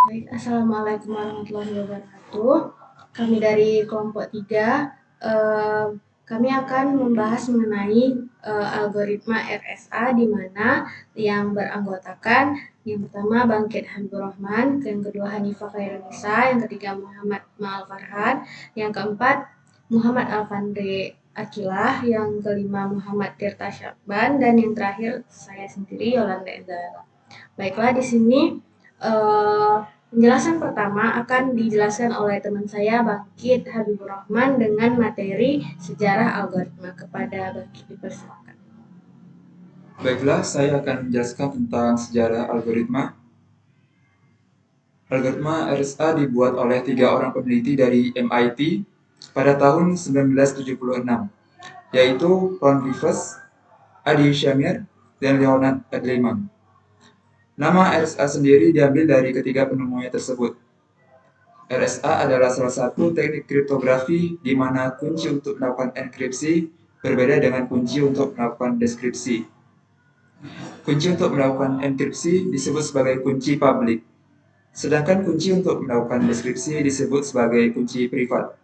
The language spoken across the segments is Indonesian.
Baik, Assalamualaikum warahmatullahi wabarakatuh. Kami dari kelompok 3, kami akan membahas mengenai algoritma RSA di mana yang beranggotakan yang pertama Bangkit Habibur Rahman, yang kedua Hanifah Khairunisa, yang ketiga Muhammad Ma'al Farhan, yang keempat Muhammad Alfandre Akilah, yang kelima Muhammad Tirta Syakban, dan yang terakhir saya sendiri Yolanda Endala. Baiklah, di sini eh, penjelasan pertama akan dijelaskan oleh teman saya Bangkit Habibur Rahman dengan materi sejarah algoritma. Kepada Bangkit dipersilakan. Baiklah, saya akan menjelaskan tentang sejarah algoritma. Algoritma RSA dibuat oleh 3 orang peneliti dari MIT pada tahun 1976, yaitu Ron Rivers, Adi Shamir, dan Leonard Adleman. Nama RSA sendiri diambil dari ketiga penemunya tersebut. RSA adalah salah satu teknik kriptografi di mana kunci untuk melakukan enkripsi berbeda dengan kunci untuk melakukan deskripsi. Kunci untuk melakukan enkripsi disebut sebagai kunci publik, sedangkan kunci untuk melakukan deskripsi disebut sebagai kunci privat.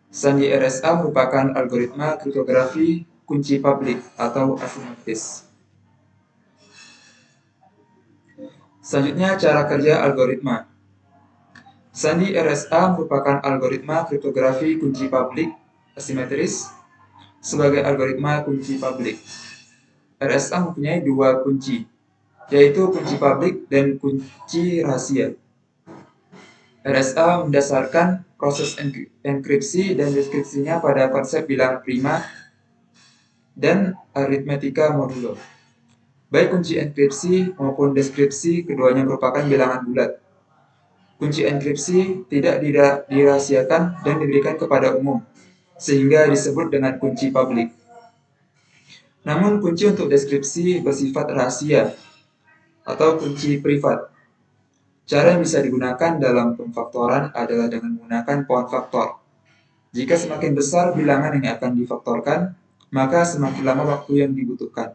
Sandi RSA merupakan algoritma kriptografi kunci publik atau asimetris. Selanjutnya, cara kerja algoritma. Sandi RSA merupakan algoritma kriptografi kunci publik asimetris sebagai algoritma kunci publik. RSA mempunyai dua kunci, yaitu kunci publik dan kunci rahasia. RSA mendasarkan proses enkripsi dan deskripsinya pada konsep bilangan prima dan aritmetika modulo. Baik kunci enkripsi maupun deskripsi keduanya merupakan bilangan bulat. Kunci enkripsi tidak dirahasiakan dan diberikan kepada umum, sehingga disebut dengan kunci publik. Namun kunci untuk deskripsi bersifat rahasia atau kunci privat. Cara yang bisa digunakan dalam pemfaktoran adalah dengan menggunakan pohon faktor. Jika semakin besar bilangan yang akan difaktorkan, maka semakin lama waktu yang dibutuhkan.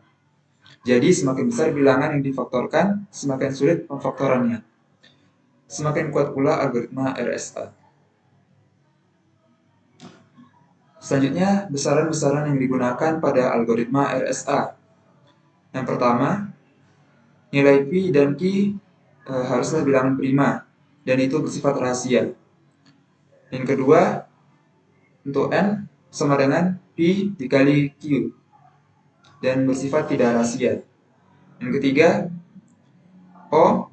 Jadi semakin besar bilangan yang difaktorkan, semakin sulit pemfaktorannya. Semakin kuat pula algoritma RSA. Selanjutnya, besaran-besaran yang digunakan pada algoritma RSA. Yang pertama, nilai pi dan q haruslah bilangan prima, dan itu bersifat rahasia. Yang kedua, untuk n sama dengan pi dikali q, dan bersifat tidak rahasia. Yang ketiga, O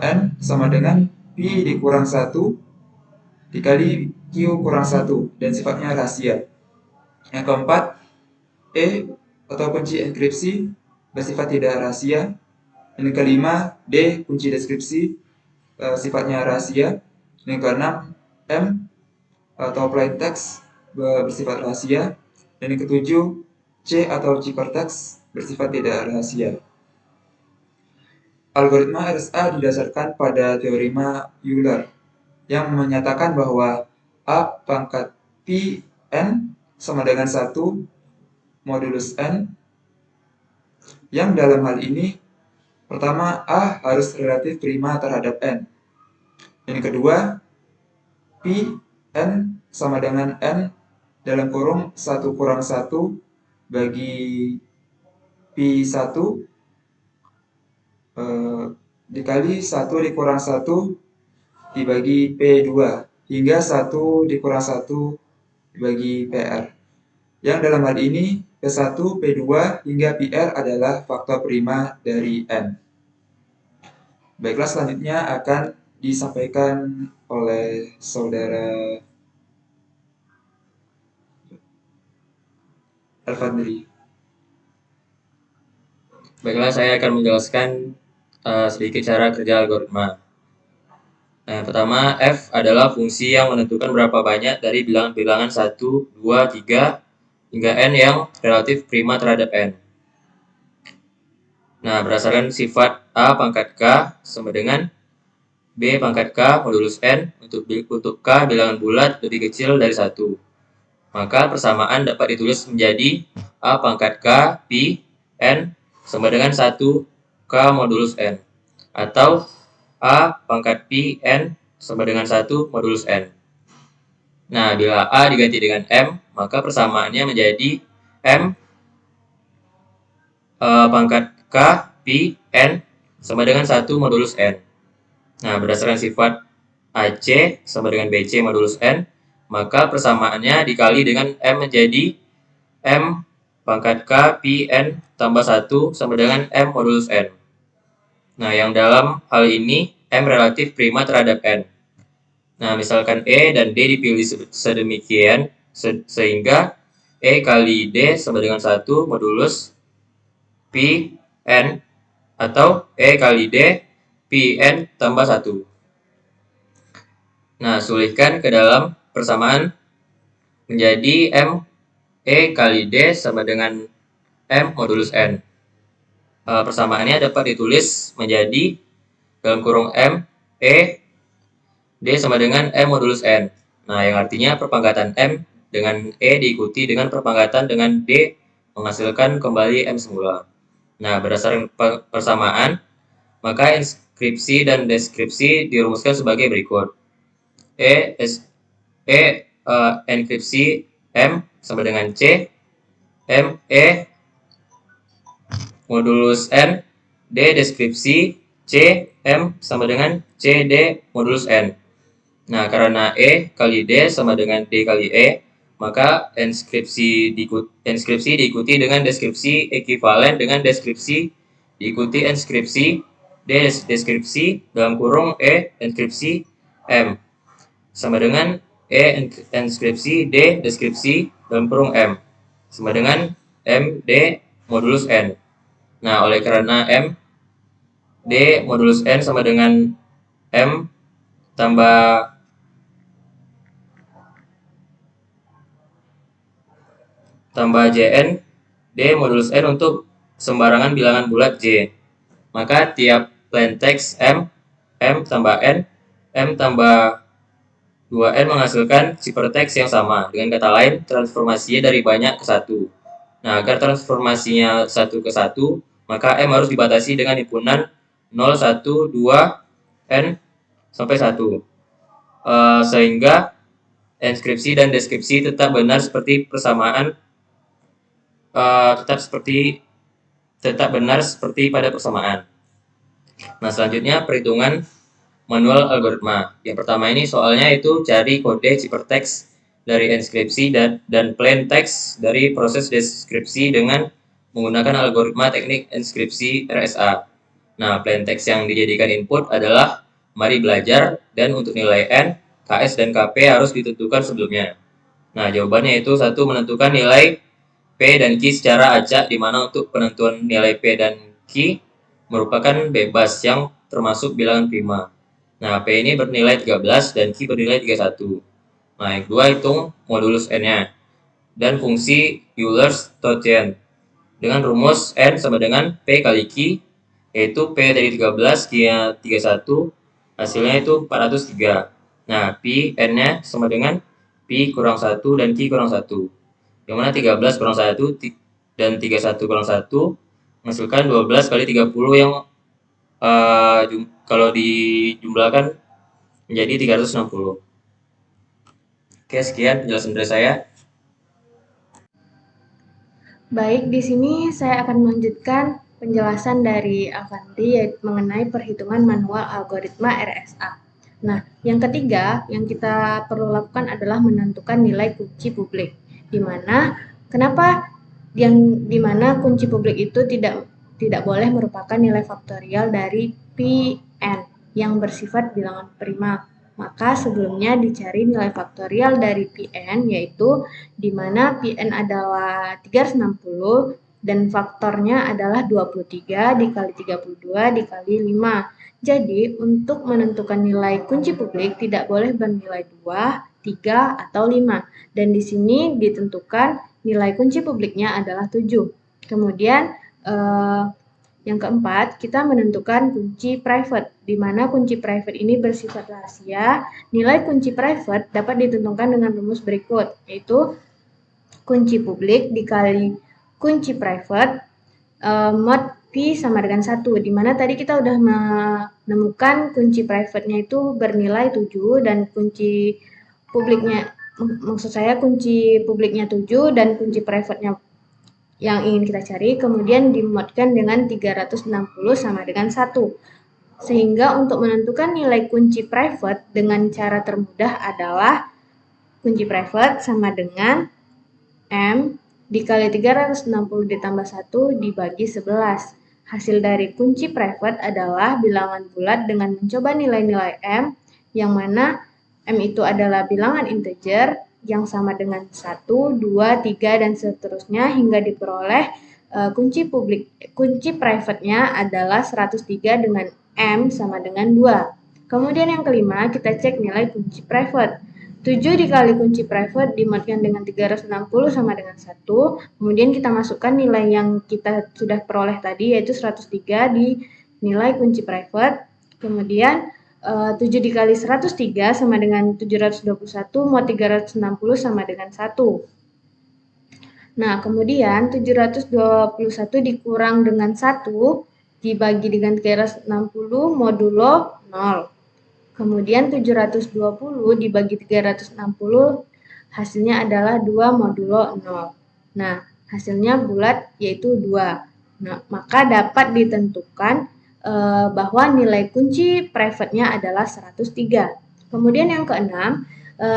n sama dengan pi dikurang 1 dikali q kurang 1, dan sifatnya rahasia. Yang keempat, E atau kunci enkripsi bersifat tidak rahasia. Yang kelima, D kunci deskripsi sifatnya rahasia. Yang keenam, M atau plaintext bersifat rahasia. Dan yang ketujuh, C atau ciphertext bersifat tidak rahasia. Algoritma RSA didasarkan pada teorema Euler yang menyatakan bahwa A pangkat pi n sama dengan 1 modulus n, yang dalam hal ini pertama A harus relatif prima terhadap n. Yang kedua, pi n sama dengan n dalam kurung 1 kurang 1 bagi pi 1 dikali 1 dikurang 1 dibagi P2 hingga 1 dikurang 1 dibagi PR. Yang dalam hal ini P1, P2 hingga PR adalah faktor prima dari N. Baiklah, selanjutnya akan disampaikan oleh saudara Alfandri. Baiklah, saya akan menjelaskan sedikit cara kerja algoritma. Nah, yang pertama, F adalah fungsi yang menentukan berapa banyak dari bilangan-bilangan 1, 2, 3, hingga N yang relatif prima terhadap N. Nah, berdasarkan sifat A pangkat K sama dengan B pangkat K modulus N untuk K bilangan bulat lebih kecil dari 1. Maka persamaan dapat ditulis menjadi A pangkat K pi N sama dengan 1 K modulus N. atau A pangkat Pi N sama dengan 1 modulus N. Nah, bila A diganti dengan M, maka persamaannya menjadi M pangkat K Pi N sama dengan 1 modulus N. Nah, berdasarkan sifat AC sama dengan BC modulus N, maka persamaannya dikali dengan M menjadi M pangkat K Pi N tambah 1 sama dengan M modulus N. Nah, yang dalam hal ini M relatif prima terhadap N. Nah, misalkan E dan D dipilih sedemikian sehingga E kali D sama dengan 1 modulus Pi N atau E kali D Pi N tambah 1. Nah, sulihkan ke dalam persamaan menjadi M E kali D sama dengan M modulus N. Persamaannya dapat ditulis menjadi dalam kurung M E D sama dengan M modulus N. Nah, yang artinya perpangkatan M dengan E diikuti dengan perpangkatan dengan D menghasilkan kembali M semula. Nah, berdasarkan persamaan, maka inskripsi dan deskripsi dirumuskan sebagai berikut. Enkripsi M sama dengan C, M E modulus N, D deskripsi C M sama dengan C D modulus N. Nah, karena E kali D sama dengan D kali E, maka inskripsi diikuti dengan deskripsi ekuivalen dengan deskripsi diikuti inskripsi D deskripsi dalam kurung E inskripsi M sama dengan E inskripsi D deskripsi dalam kurung M sama dengan M D modulus N. Nah, oleh karena M D modulus N sama dengan M tambah Jn D modulus N untuk sembarangan bilangan bulat J. Maka tiap plain text M tambah N, M tambah 2N menghasilkan ciphertext yang sama. Dengan kata lain, transformasinya dari banyak ke 1. Nah, agar transformasinya 1 ke 1, maka M harus dibatasi dengan himpunan 0, 1, 2, N sampai 1. Sehingga inskripsi dan deskripsi tetap benar seperti persamaan tetap benar seperti pada persamaan. Nah, selanjutnya perhitungan manual algoritma. Yang pertama ini soalnya itu cari kode ciphertext dari inskripsi dan plain text dari proses deskripsi dengan menggunakan algoritma teknik inskripsi RSA. Nah, plain text yang dijadikan input adalah mari belajar, dan untuk nilai N, KS dan KP harus ditentukan sebelumnya. Nah, jawabannya itu 1. Menentukan nilai P dan Q secara acak, di mana untuk penentuan nilai P dan Q merupakan bebas yang termasuk bilangan prima. Nah, P ini bernilai 13 dan Q bernilai 31. Nah, yang kedua hitung modulus N-nya dan fungsi Euler-Stoichian dengan rumus N sama dengan P kali Q, yaitu P dari 13, Q-nya 31, hasilnya itu 403. Nah, Pi N-nya sama dengan Pi kurang 1 dan Q kurang 1. Yang mana 13 kurang 1 dan 31 kurang 1 menghasilkan 12 kali 30 yang kalau dijumlahkan menjadi 360. Oke, sekian penjelasan dari saya. Baik, di sini saya akan melanjutkan penjelasan dari Avanti yaitu mengenai perhitungan manual algoritma RSA. Nah, yang ketiga yang kita perlu lakukan adalah menentukan nilai kunci publik. Dimana kunci publik itu tidak boleh merupakan nilai faktorial dari Pn yang bersifat bilangan prima. Maka sebelumnya dicari nilai faktorial dari Pn, yaitu di mana Pn adalah 360 dan faktornya adalah 23 dikali 32 dikali 5. Jadi, untuk menentukan nilai kunci publik tidak boleh bernilai 2, 3, atau 5. Dan di sini ditentukan nilai kunci publiknya adalah 7. Kemudian, yang keempat, kita menentukan kunci private, di mana kunci private ini bersifat rahasia. Nilai kunci private dapat ditentukan dengan rumus berikut, yaitu kunci publik dikali kunci private mod P sama dengan 1, di mana tadi kita udah menemukan kunci private-nya itu bernilai 7 dan kunci publiknya, maksud saya kunci publiknya 7 dan kunci private-nya yang ingin kita cari, kemudian dimodkan dengan 360 sama dengan 1. Sehingga untuk menentukan nilai kunci private dengan cara termudah adalah kunci private sama dengan M dikali 360 ditambah 1 dibagi 11. Hasil dari kunci private adalah bilangan bulat dengan mencoba nilai-nilai M, yang mana M itu adalah bilangan integer yang sama dengan 1, 2, 3, dan seterusnya hingga diperoleh kunci private-nya adalah 103 dengan M sama dengan 2. Kemudian yang kelima, kita cek nilai kunci private. 7 dikali kunci private dimodkan dengan 360 sama dengan 1. Kemudian kita masukkan nilai yang kita sudah peroleh tadi, yaitu 103 di nilai kunci private. Kemudian 7 dikali 103 sama dengan 721, mod 360 sama dengan 1. Nah, kemudian 721 dikurang dengan 1 dibagi dengan 360 modulo 0. Kemudian 720 dibagi 360 hasilnya adalah 2 modulo 0. Nah, hasilnya bulat yaitu 2. Nah, maka dapat ditentukan bahwa nilai kunci private-nya adalah 103. Kemudian yang keenam,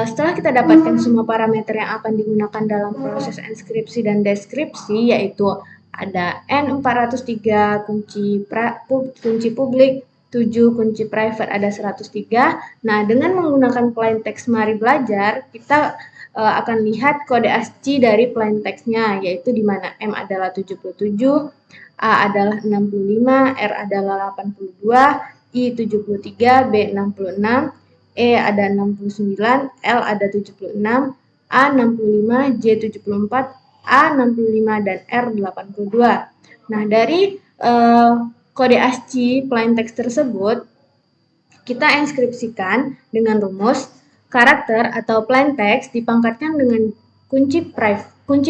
setelah kita dapatkan semua parameter yang akan digunakan dalam proses enskripsi dan deskripsi, yaitu ada N403 kunci publik, 7 kunci private, ada 103. Nah, dengan menggunakan plain text Mari Belajar, kita akan lihat kode ASCII dari plain text-nya, yaitu di mana M adalah 77, A adalah 65, R adalah 82, I 73, B 66, E ada 69, L ada 76, A 65, J 74, A 65, dan R 82. Nah, dari kode ASCII plain text tersebut, kita enskripsikan dengan rumus karakter atau plain text dipangkatkan dengan kunci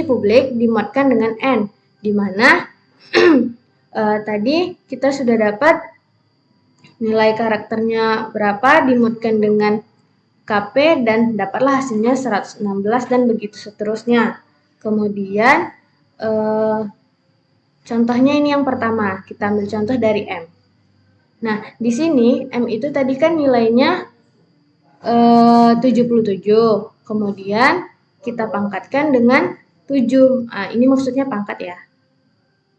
publik dimodkan dengan N, di mana tadi kita sudah dapat nilai karakternya berapa dimodkan dengan KP dan dapatlah hasilnya 116 dan begitu seterusnya. Kemudian contohnya ini yang pertama, kita ambil contoh dari M. Nah, di sini M itu tadi kan nilainya 77. Kemudian kita pangkatkan dengan 7. Nah, ini maksudnya pangkat ya.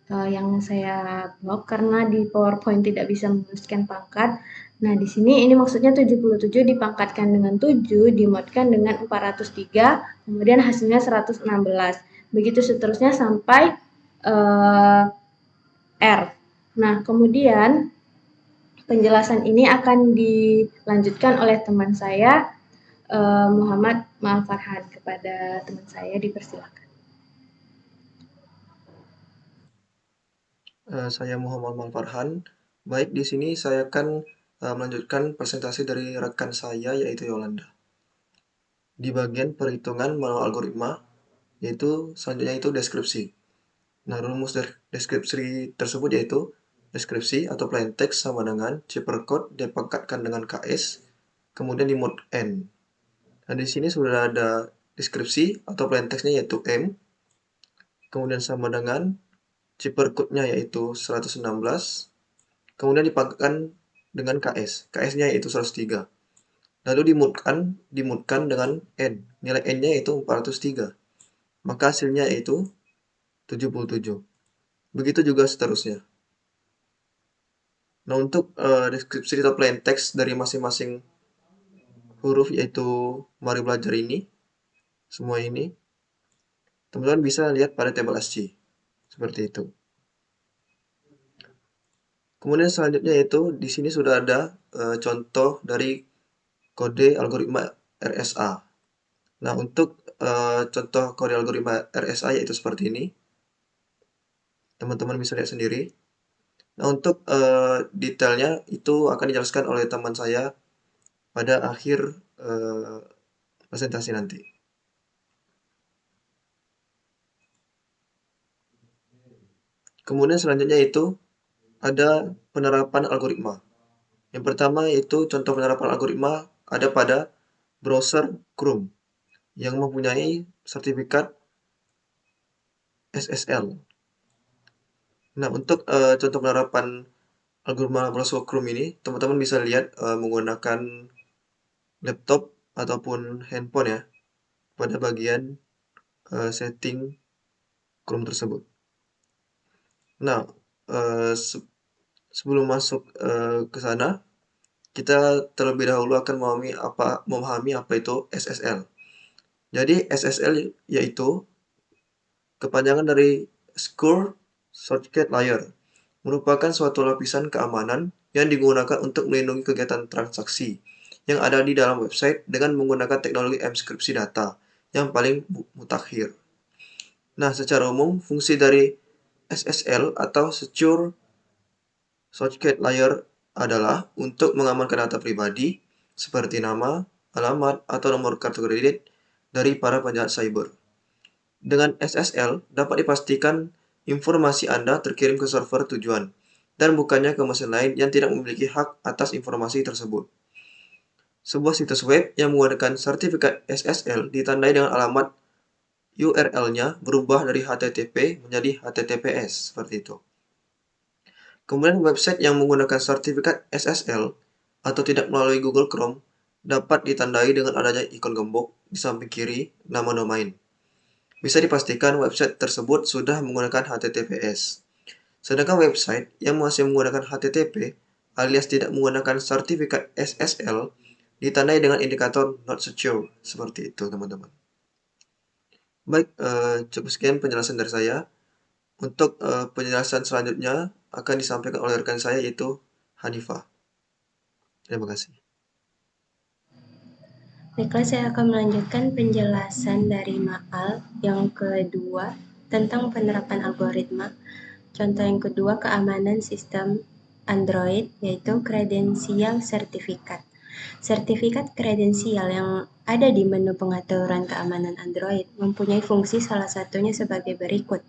Yang saya blok karena di PowerPoint tidak bisa menuliskan pangkat. Nah, di sini ini maksudnya 77 dipangkatkan dengan 7, dimodkan dengan 403, kemudian hasilnya 116. Begitu seterusnya sampai R. Nah, kemudian penjelasan ini akan dilanjutkan oleh teman saya, Muhammad Malfarhan. Kepada teman saya dipersilakan. Saya Muhammad Malfarhan. Baik, di sini saya akan melanjutkan presentasi dari rekan saya yaitu Yolanda. Di bagian perhitungan manual algoritma, yaitu selanjutnya itu deskripsi. Nah, rumus deskripsi tersebut yaitu deskripsi atau plain text sama dengan ciphercode dipangkatkan dengan KS, kemudian di mod N. Nah, di sini sudah ada deskripsi atau plain text-nya yaitu M, kemudian sama dengan ciphercode-nya yaitu 116, kemudian dipangkatkan dengan KS. KS-nya yaitu 103. Lalu dimodkan dengan N. Nilai N-nya yaitu 403. Maka hasilnya yaitu 77. Begitu juga seterusnya. Nah, untuk deskripsi atau plain text dari masing-masing huruf yaitu Mari Belajar ini, semua ini, teman-teman bisa lihat pada tabel ASCII. Seperti itu. Kemudian selanjutnya yaitu di sini sudah ada contoh dari kode algoritma RSA. Nah, untuk contoh kode algoritma RSA yaitu seperti ini. Teman-teman bisa lihat sendiri. Nah, untuk detailnya itu akan dijelaskan oleh teman saya pada akhir presentasi nanti. Kemudian selanjutnya itu ada penerapan algoritma. Yang pertama yaitu contoh penerapan algoritma ada pada browser Chrome yang mempunyai sertifikat SSL. Nah, untuk contoh penerapan algoritma browser Chrome ini, teman-teman bisa lihat menggunakan laptop ataupun handphone ya pada bagian setting Chrome tersebut. Nah, sebelum masuk ke sana, kita terlebih dahulu akan memahami apa itu SSL. Jadi SSL yaitu kepanjangan dari Secure Certificate Layer, merupakan suatu lapisan keamanan yang digunakan untuk melindungi kegiatan transaksi yang ada di dalam website dengan menggunakan teknologi enkripsi data yang paling mutakhir. Nah, secara umum, fungsi dari SSL atau Secure Certificate Layer adalah untuk mengamankan data pribadi seperti nama, alamat, atau nomor kartu kredit dari para penjahat cyber. Dengan SSL dapat dipastikan informasi Anda terkirim ke server tujuan dan bukannya ke mesin lain yang tidak memiliki hak atas informasi tersebut. Sebuah situs web yang menggunakan sertifikat SSL ditandai dengan alamat URL-nya berubah dari HTTP menjadi HTTPS, seperti itu. Kemudian website yang menggunakan sertifikat SSL atau tidak melalui Google Chrome dapat ditandai dengan adanya ikon gembok di samping kiri nama domain. Bisa dipastikan website tersebut sudah menggunakan HTTPS. Sedangkan website yang masih menggunakan HTTP alias tidak menggunakan sertifikat SSL ditandai dengan indikator not secure. Seperti itu, teman-teman. Baik, cukup sekian penjelasan dari saya. Untuk penjelasan selanjutnya akan disampaikan oleh rekan saya yaitu Hanifah. Terima kasih. Baiklah, saya akan melanjutkan penjelasan dari Ma'al yang kedua tentang penerapan algoritma. Contoh yang kedua, keamanan sistem Android, yaitu kredensial sertifikat. Sertifikat kredensial yang ada di menu pengaturan keamanan Android mempunyai fungsi salah satunya sebagai berikut.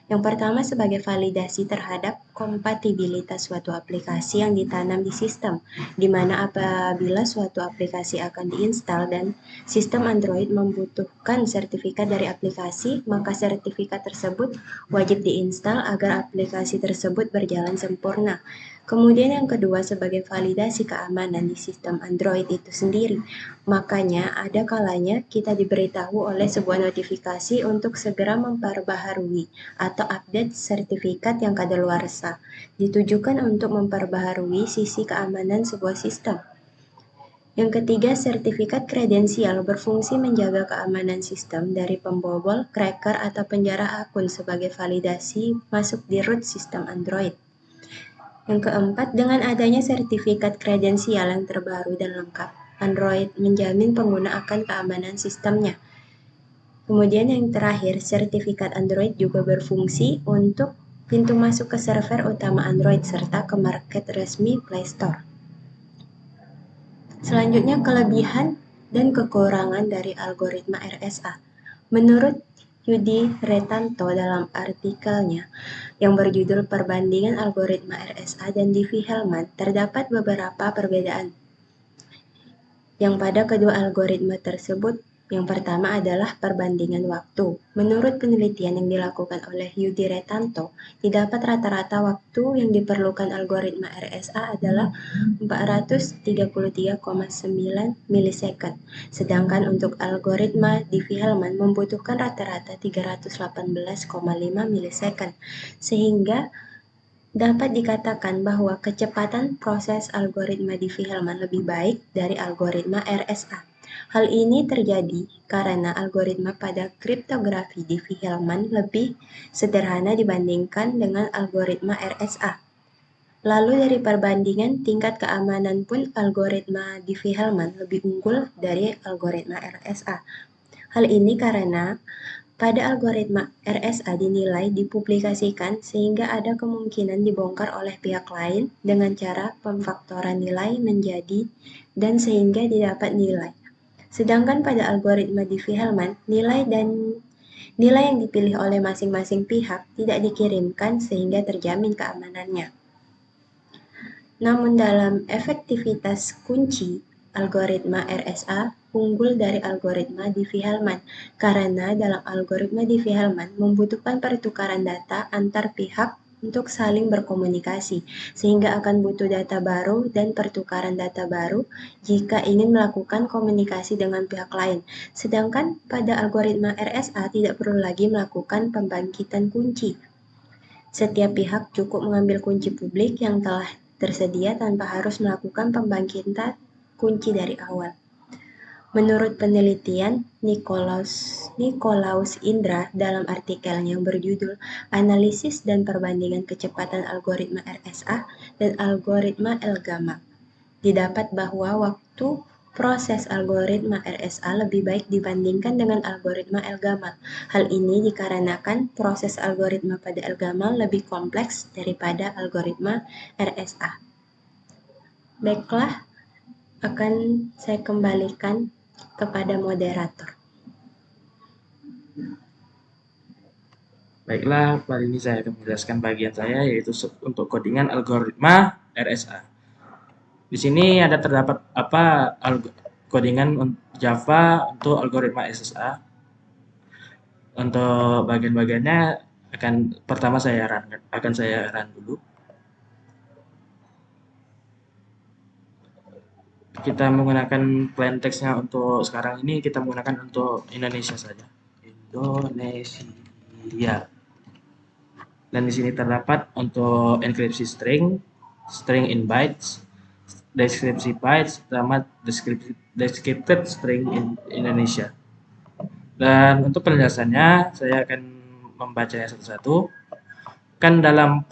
Yang pertama, sebagai validasi terhadap kompatibilitas suatu aplikasi yang ditanam di sistem, di mana apabila suatu aplikasi akan diinstal dan sistem Android membutuhkan sertifikat dari aplikasi, maka sertifikat tersebut wajib diinstal agar aplikasi tersebut berjalan sempurna. Kemudian yang kedua, sebagai validasi keamanan di sistem Android itu sendiri. Makanya ada kalanya kita diberitahu oleh sebuah notifikasi untuk segera memperbaharui atau update sertifikat yang kadaluarsa, ditujukan untuk memperbaharui sisi keamanan sebuah sistem. Yang ketiga, sertifikat kredensial berfungsi menjaga keamanan sistem dari pembobol, cracker, atau penjara akun sebagai validasi masuk di root sistem Android. Yang keempat, dengan adanya sertifikat kredensial yang terbaru dan lengkap, Android menjamin pengguna akan keamanan sistemnya. Kemudian yang terakhir, sertifikat Android juga berfungsi untuk pintu masuk ke server utama Android serta ke market resmi Play Store. Selanjutnya, kelebihan dan kekurangan dari algoritma RSA. Menurut Yudi Retanto dalam artikelnya yang berjudul Perbandingan Algoritma RSA dan Diffie-Hellman, terdapat beberapa perbedaan yang pada kedua algoritma tersebut. Yang pertama adalah perbandingan waktu. Menurut penelitian yang dilakukan oleh Yudi Retanto, didapat rata-rata waktu yang diperlukan algoritma RSA adalah 433,9 milisecond, sedangkan untuk algoritma Diffie-Hellman membutuhkan rata-rata 318,5 milisecond, sehingga dapat dikatakan bahwa kecepatan proses algoritma Diffie-Hellman lebih baik dari algoritma RSA. Hal ini terjadi karena algoritma pada kriptografi Diffie-Hellman lebih sederhana dibandingkan dengan algoritma RSA. Lalu dari perbandingan tingkat keamanan pun algoritma Diffie-Hellman lebih unggul dari algoritma RSA. Hal ini karena pada algoritma RSA dinilai dipublikasikan sehingga ada kemungkinan dibongkar oleh pihak lain dengan cara pemfaktoran nilai menjadi dan sehingga didapat nilai. Sedangkan pada algoritma Diffie-Hellman, nilai yang dipilih oleh masing-masing pihak tidak dikirimkan sehingga terjamin keamanannya. Namun dalam efektivitas kunci, algoritma RSA unggul dari algoritma Diffie-Hellman karena dalam algoritma Diffie-Hellman membutuhkan pertukaran data antar pihak untuk saling berkomunikasi, sehingga akan butuh data baru dan pertukaran data baru jika ingin melakukan komunikasi dengan pihak lain. Sedangkan pada algoritma RSA tidak perlu lagi melakukan pembangkitan kunci. Setiap pihak cukup mengambil kunci publik yang telah tersedia tanpa harus melakukan pembangkitan kunci dari awal. Menurut penelitian Nikolaus Indra dalam artikelnya yang berjudul Analisis dan Perbandingan Kecepatan Algoritma RSA dan Algoritma El-Gamal, didapat bahwa waktu proses algoritma RSA lebih baik dibandingkan dengan algoritma El-Gamal. Hal ini dikarenakan proses algoritma pada El-Gamal lebih kompleks daripada algoritma RSA. Baiklah, akan saya kembalikan kepada moderator. Baiklah, kali ini saya akan menjelaskan bagian saya, yaitu untuk codingan algoritma RSA. Di sini ada terdapat codingan Java untuk algoritma RSA. Untuk bagian-bagiannya pertama saya run dulu. Kita menggunakan plain text-nya untuk sekarang ini kita menggunakan untuk Indonesia saja. Indonesia. Dan di sini terdapat untuk enkripsi string in bytes, deskripsi bytes, sama descripted string in Indonesia. Dan untuk penjelasannya saya akan membacanya satu-satu. Kan dalam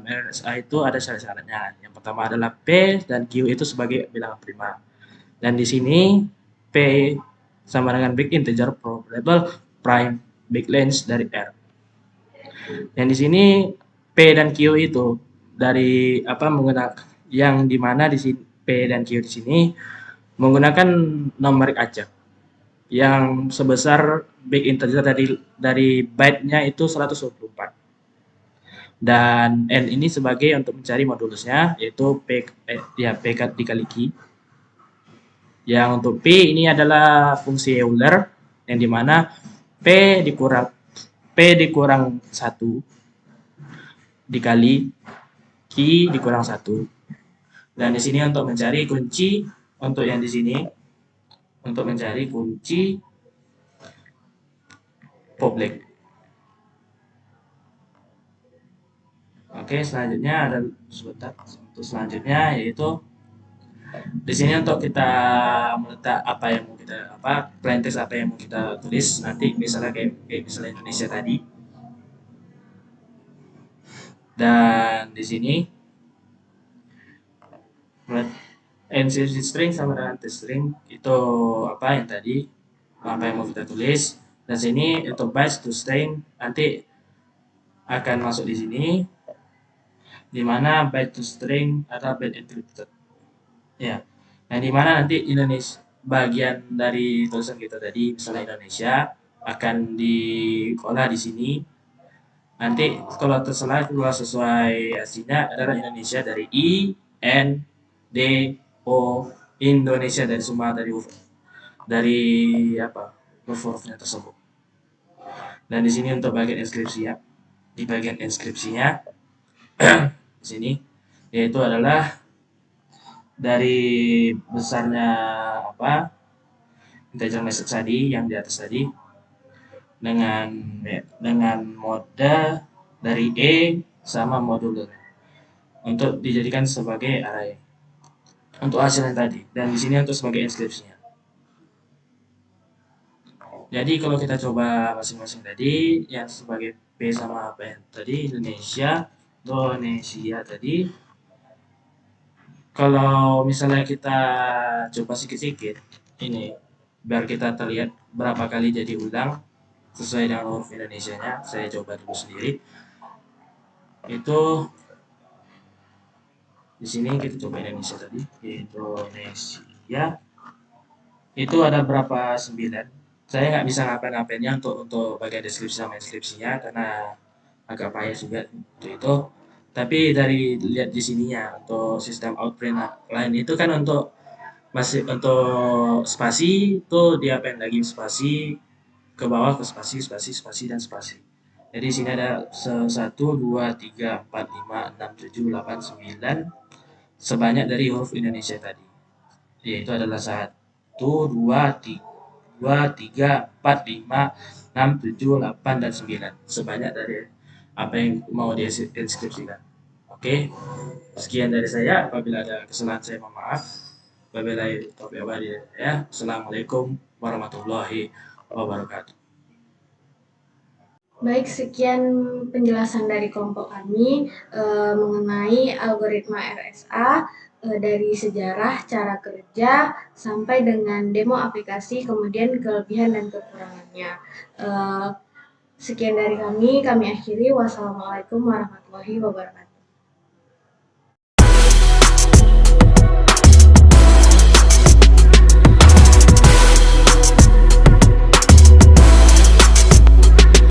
RSA itu ada syarat-syaratnya. Yang pertama adalah P dan Q itu sebagai bilangan prima. Dan di sini P sama dengan big integer probable prime big length dari R. Dan di sini P dan Q itu dari menggunakan yang dimana di sini P dan Q di sini menggunakan numerik acak yang sebesar big integer dari byte-nya itu 124. Dan N ini sebagai untuk mencari modulusnya, yaitu P dikali Q. Yang untuk P ini adalah fungsi Euler, yang dimana P dikurang 1 dikali Q dikurang 1. Dan di sini untuk mencari kunci, untuk yang di sini, untuk mencari kunci publik. Oke, selanjutnya ada untuk selanjutnya yaitu di sini untuk kita meletak plain text apa yang mau kita tulis nanti, misalnya kayak misalnya Indonesia tadi. Dan di sini enkripsi string sama dengan text string itu apa yang mau kita tulis. Dan sini untuk bytes to string nanti akan masuk di sini, di mana byte to string adalah byte encrypted. Ya. Nah, di mana nanti Indonesia bagian dari tulisan kita tadi misalnya Indonesia akan diolah di sini. Nanti kalau tersalah keluar sesuai aslinya adalah Indonesia dari I, N, D, O, Indonesia dari semua huruf-hurufnya tersebut. Dan di sini untuk bagian inskripsi ya. Di bagian inskripsinya di sini yaitu adalah dari besarnya integer message tadi yang di atas tadi dengan mode dari E sama modular untuk dijadikan sebagai array untuk hasilnya tadi. Dan di sini untuk sebagai inskripsinya. Jadi kalau kita coba masing-masing tadi yang sebagai P sama apa yang tadi Indonesia tadi, kalau misalnya kita coba sikit-sikit ini biar kita terlihat berapa kali jadi ulang sesuai dengan huruf Indonesianya, saya coba dulu sendiri. Itu di sini kita coba Indonesia tadi, Indonesia itu ada berapa 9. Saya nggak bisa ngapain-ngapainnya untuk bagian deskripsi sama inskripsinya karena agak payah juga untuk itu. Tapi dari lihat di sininya untuk sistem outprint line itu kan untuk masih untuk spasi itu dia pengen lagi spasi ke bawah ke spasi spasi spasi dan spasi. Jadi sini ada 1, 2, 3, 4, 5, 6, 7, 8, 9 sebanyak dari huruf Indonesia tadi. Yaitu adalah 1, 2, 3, 4, 5, 6, 7, 8, dan 9. Sebanyak dari apa yang mau deskripsikan. Oke, sekian dari saya. Apabila ada kesalahan saya mohon maaf. Wabillahi taufiq wal hidayah. Assalamualaikum warahmatullahi wabarakatuh. Baik, sekian penjelasan dari kelompok kami mengenai algoritma RSA dari sejarah, cara kerja, sampai dengan demo aplikasi, kemudian kelebihan dan kekurangannya. Sekian dari kami akhiri. Wassalamualaikum warahmatullahi wabarakatuh.